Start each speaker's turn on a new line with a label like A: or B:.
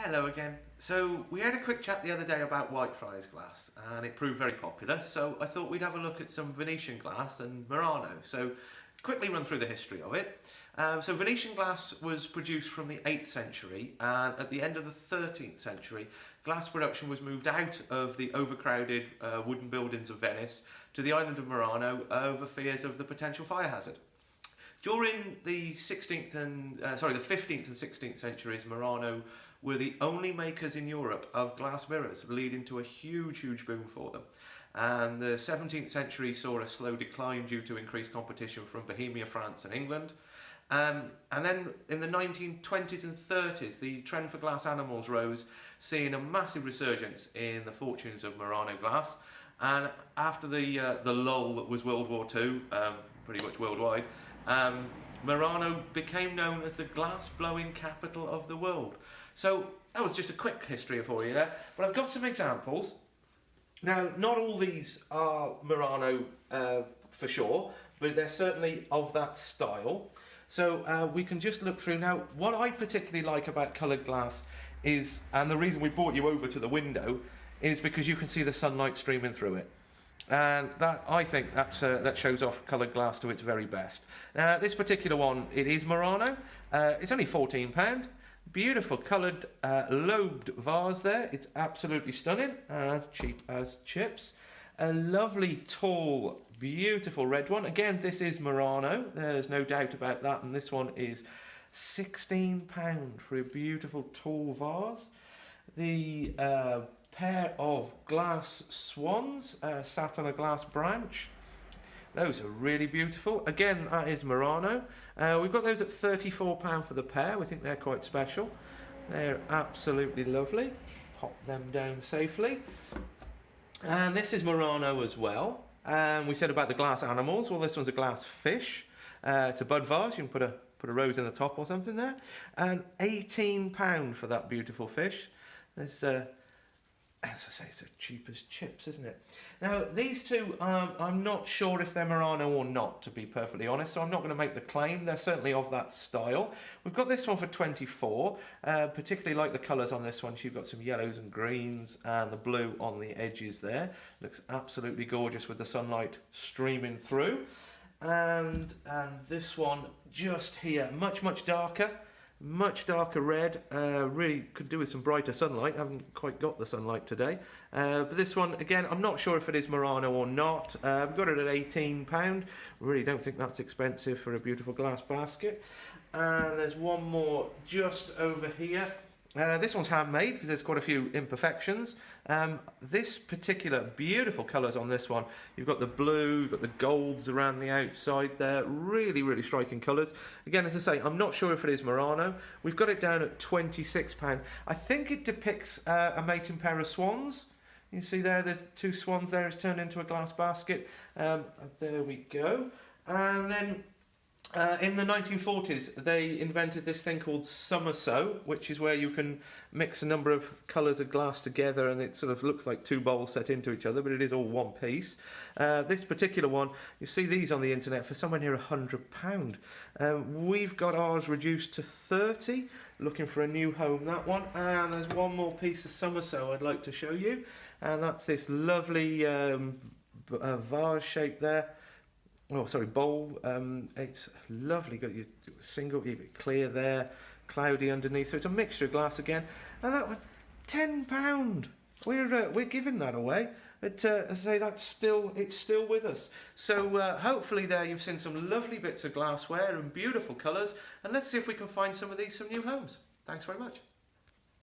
A: Hello again. So we had a quick chat the other day about Whitefriars glass and it proved very popular, so I thought we'd have a look at some Venetian glass and Murano. So quickly run through the history of it. So Venetian glass was produced from the 8th century, and at the end of the 13th century glass production was moved out of the overcrowded wooden buildings of Venice to the island of Murano over fears of the potential fire hazard. During the 15th and 16th centuries, Murano were the only makers in Europe of glass mirrors, leading to a huge boom for them. And the 17th century saw a slow decline due to increased competition from Bohemia, France and England. And then in the 1920s and 30s, the trend for glass animals rose, seeing a massive resurgence in the fortunes of Murano glass. And after the lull that was World War II, pretty much worldwide, Murano became known as the glass-blowing capital of the world. So that was just a quick history for you there, but I've got some examples. Now, not all these are Murano for sure, but they're certainly of that style. So we can just look through. Now, what I particularly like about coloured glass is, and the reason we brought you over to the window, is because you can see the sunlight streaming through it. And that, I think that shows off coloured glass to its very best. Now, this particular one, it is Murano. It's only £14. Beautiful coloured lobed vase there. It's absolutely stunning, cheap as chips. A lovely, tall, beautiful red one. Again, this is Murano. There's no doubt about that. And this one is £16 for a beautiful, tall vase. The pair of glass swans sat on a glass branch. Those are really beautiful. Again, that is Murano. We've got those at £34 for the pair. We think they're quite special. They're absolutely lovely. Pop them down safely. And this is Murano as well. And we said about the glass animals. Well, this one's a glass fish. It's a bud vase. You can put a rose in the top or something there. And £18 for that beautiful fish. There's as I say, it's as cheap as chips, isn't it? Now, these two, I'm not sure if they're Murano or not, to be perfectly honest, so I'm not going to make the claim. They're certainly of that style. We've got this one for 24. Particularly like the colours on this one. So you've got some yellows and greens and the blue on the edges there. Looks absolutely gorgeous with the sunlight streaming through. And this one just here, much darker. Much darker red, really could do with some brighter sunlight. I haven't quite got the sunlight today. But this one, again, I'm not sure if it is Murano or not. I've got it at £18. Really don't think that's expensive for a beautiful glass basket. And there's one more just over here. This one's handmade because there's quite a few imperfections. This particular beautiful colours on this one. You've got the blue, you've got the golds around the outside there. Really striking colours. Again, as I say, I'm not sure if it is Murano. We've got it down at £26. I think it depicts a mating pair of swans. You see there, the two swans there is turned into a glass basket. There we go. And then in the 1940s, they invented this thing called summer sew, which is where you can mix a number of colours of glass together and it sort of looks like two bowls set into each other, but it is all one piece. This particular one, you see these on the internet for somewhere near £100. We've got ours reduced to 30, looking for a new home, that one. And there's one more piece of summer sew I'd like to show you, and that's this lovely vase shape there. Oh, sorry, bowl. It's lovely. Got your single, you get clear there, cloudy underneath. So it's a mixture of glass again. And that one, £10. We're giving that away. But as I say, it's still with us. So hopefully there you've seen some lovely bits of glassware and beautiful colours. And let's see if we can find some of these some new homes. Thanks very much.